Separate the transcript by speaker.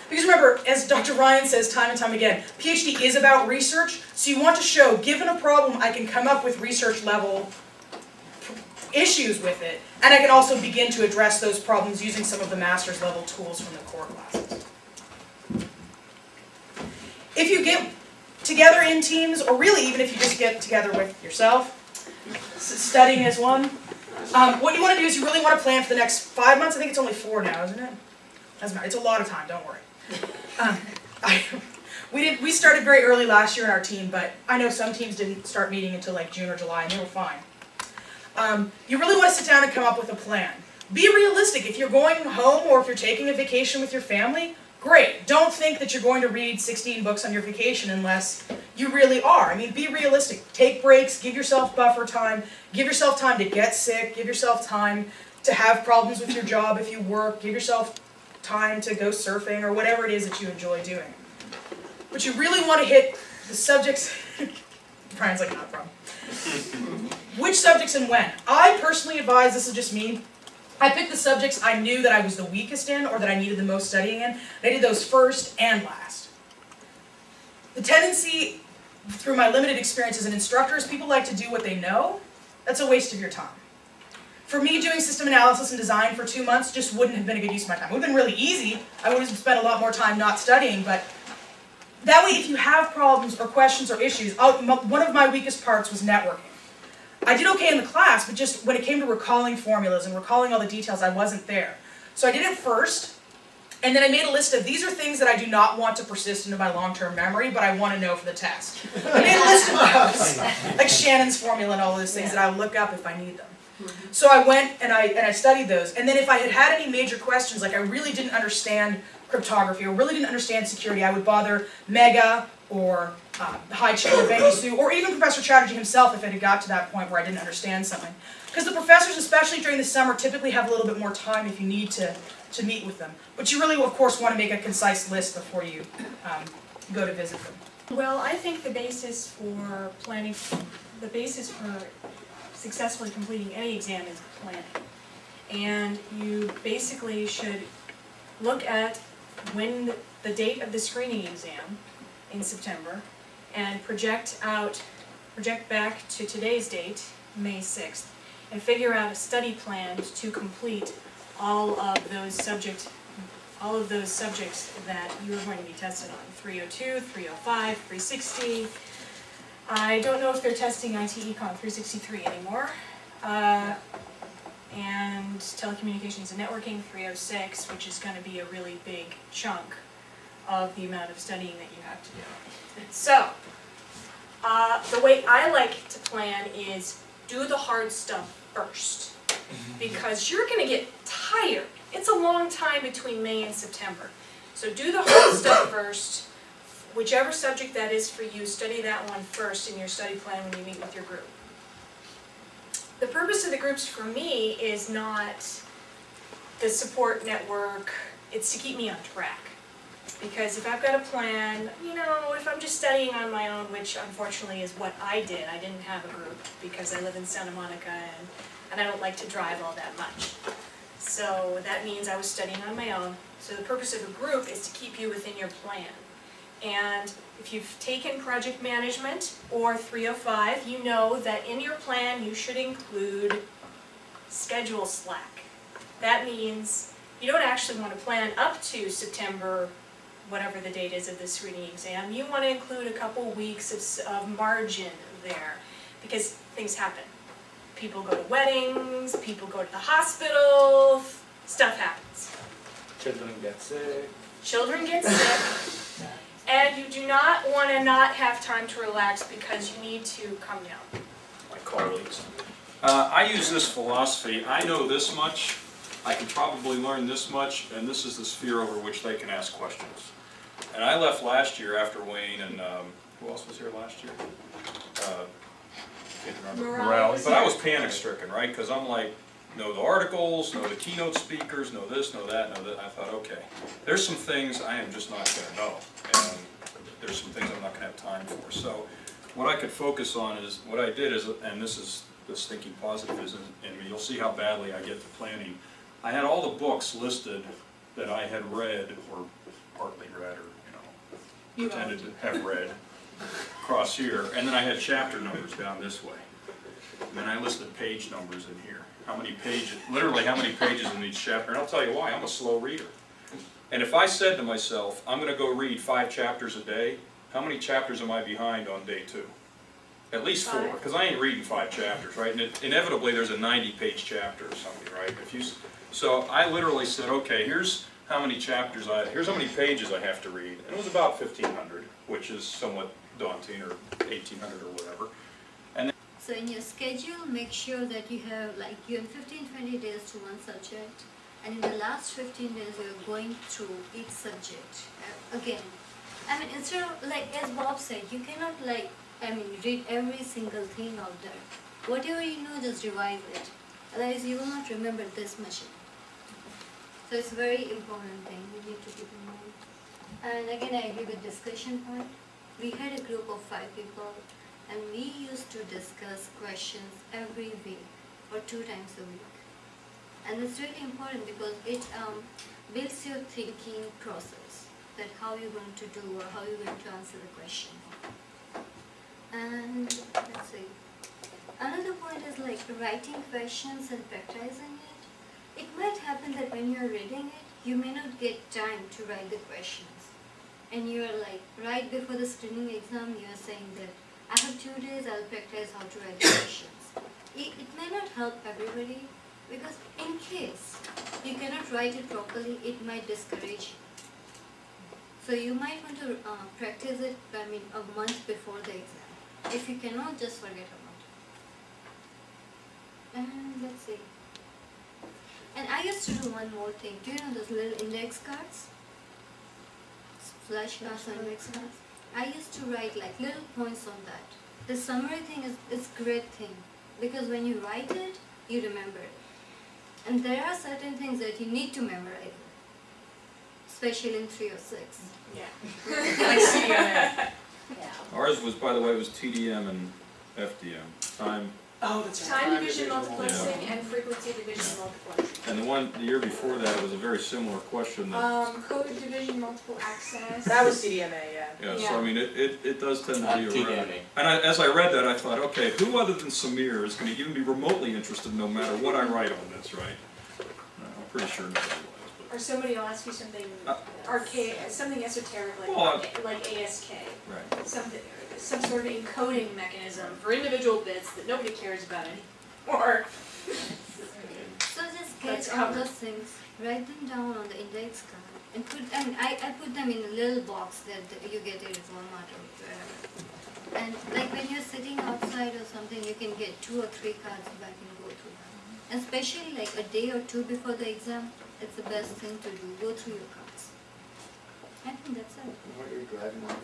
Speaker 1: Because remember, as Dr. Ryan says time and time again, PhD is about research, so you want to show, given a problem, I can come up with research level issues with it, and I can also begin to address those problems using some of the master's level tools from the core classes. If you get together in teams, or really even if you just get together with yourself, studying as one, what you want to do is you really want to plan for the next 5 months. I think it's only 4 now, isn't it? Doesn't matter. It's a lot of time, don't worry. We started very early last year in our team, but I know some teams didn't start meeting until like June or July, and they were fine. You really want to sit down and come up with a plan. Be realistic. If you're going home or if you're taking a vacation with your family, great. Don't think that you're going to read 16 books on your vacation unless you really are. I mean, be realistic. Take breaks. Give yourself buffer time. Give yourself time to get sick. Give yourself time to have problems with your job if you work. Give yourself time to go surfing or whatever it is that you enjoy doing. But you really want to hit the subjects. Brian's like, not a problem. Which subjects and when? I personally advise, this is just me, I picked the subjects I knew that I was the weakest in or that I needed the most studying in. I did those first and last. The tendency, through my limited experience as an instructor, is people like to do what they know. That's a waste of your time. For me, doing system analysis and design for 2 months just wouldn't have been a good use of my time. It would have been really easy. I would have spent a lot more time not studying, but that way if you have problems or questions or issues, one of my weakest parts was networking. I did okay in the class, but just when it came to recalling formulas and recalling all the details, I wasn't there. So I did it first, and then I made a list of, these are things that I do not want to persist into my long-term memory, but I want to know for the test. I made a list of those, like Shannon's formula and all those things that I would look up if I need them. So I went and I studied those, and then if I had any major questions, like I really didn't understand cryptography or really didn't understand security, I would bother Mega or High Chain or Bengisu, or even Professor Chatterjee himself if it had got to that point where I didn't understand something. Because the professors, especially during the summer, typically have a little bit more time if you need to meet with them. But you really, of course, want to make a concise list before you go to visit them.
Speaker 2: Well, I think the basis for planning, the basis for successfully completing any exam is planning. And you basically should look at when the date of the screening exam in September and project back to today's date, May 6th, and figure out a study plan to complete all of those subjects that you are going to be tested on. 302, 305, 360. I don't know if they're testing IT Econ 363 anymore. And telecommunications and networking 306, which is going to be a really big chunk of the amount of studying that you have to do. So, the way I like to plan is do the hard stuff first, because you're going to get tired. It's a long time between May and September. So do the hard stuff first. Whichever subject that is for you, study that one first in your study plan when you meet with your group. The purpose of the groups for me is not the support network, it's to keep me on track. Because if I've got a plan, you know, if I'm just studying on my own, which unfortunately is what I did, I didn't have a group because I live in Santa Monica and I don't like to drive all that much. So that means I was studying on my own. So the purpose of a group is to keep you within your plan. And if you've taken project management or 305, you know that in your plan you should include schedule slack. That means you don't actually want to plan up to September, whatever the date is of the screening exam. You want to include a couple weeks of margin there, because things happen. People go to weddings, people go to the hospital, stuff happens.
Speaker 3: Children get sick.
Speaker 2: Children get sick. And you do not want to not have time to relax because you need to come down.
Speaker 4: My colleagues. I use this philosophy. I know this much, I can probably learn this much, and this is the sphere over which they can ask questions. And I left last year after Wayne and, who else was here last year? Can't remember.
Speaker 2: Morales.
Speaker 4: But I was panic stricken, right? Because I'm like, know the articles, know the keynote speakers, know this, know that, know that. I thought, okay, there's some things I am just not going to know, and there's some things I'm not going to have time for. So what I could focus on is, what I did is, and this is this thinking positive is in me, you'll see how badly I get to planning. I had all the books listed that I had read or partly read or,
Speaker 1: You
Speaker 4: pretended to have read across here. And then I had chapter numbers down this way. And then I listed page numbers in here. How many pages, literally how many pages in each chapter. And I'll tell you why, I'm a slow reader. And if I said to myself, I'm gonna go read 5 chapters a day, how many chapters am I behind on day 2? At least 4, because I ain't reading 5 chapters, right? And inevitably there's a 90-page chapter or something, right? So I literally said, okay, here's how many here's how many pages I have to read. And it was about 1,500, which is somewhat daunting, or 1,800 or whatever.
Speaker 5: So in your schedule, make sure that you have 15-20 days to one subject, and in the last 15 days you're going through each subject again. I mean, instead of, as Bob said, you cannot read every single thing out there. Whatever you know, just revise it. Otherwise you will not remember this much. So it's a very important thing you need to keep in mind. And again, I agree with discussion part. We had a group of 5 people, and we used to discuss questions every week or 2 times a week. And it's really important because it builds your thinking process, that how you're going to do or how you're going to answer the question. And let's see. Another point is writing questions and practicing it. It might happen that when you're reading it, you may not get time to write the questions. And you're right before the screening exam, you're saying that I have 2 days, I'll practice how to write the questions. It may not help everybody, because in case you cannot write it properly, it might discourage you. So you might want to practice it, a month before the exam. If you cannot, just forget about it. And let's see. And I used to do one more thing. Do you know those little index cards? Flashcards or index cards? I used to write little points on that. The summary thing is great thing, because when you write it, you remember it. And there are certain things that you need to memorize, especially in 306.
Speaker 2: Yeah.
Speaker 1: Like CDMA.
Speaker 4: Ours was, by the way, was TDM and FDM, time.
Speaker 1: Oh, that's right.
Speaker 2: Time division multiplexing and frequency division multiplexing.
Speaker 4: And the year before that, it was a very similar question that,
Speaker 2: Code division multiple access.
Speaker 1: That was CDMA, yeah.
Speaker 4: yeah, so
Speaker 2: Yeah.
Speaker 4: I mean, it does tend to be around.
Speaker 3: TDMA.
Speaker 4: And as I read that, I thought, okay, who other than Samir is gonna even be remotely interested no matter what I write on this, right? I'm pretty sure nobody was,
Speaker 2: Or somebody will ask you something archaic, something esoteric like ASK.
Speaker 4: but, right.
Speaker 2: Some sort of encoding mechanism for individual bits that nobody cares about anymore.
Speaker 5: So just
Speaker 2: That's
Speaker 5: get all
Speaker 2: covered.
Speaker 5: those things, write them down on the index card, and I put them in a little box that you get it at Walmart or wherever. And when you're sitting outside or something, you can get 2 or 3 cards back and go through them. Especially a day or 2 before the exam, it's the best thing to do. Go through your cards. I think that's it.
Speaker 3: What you're driving on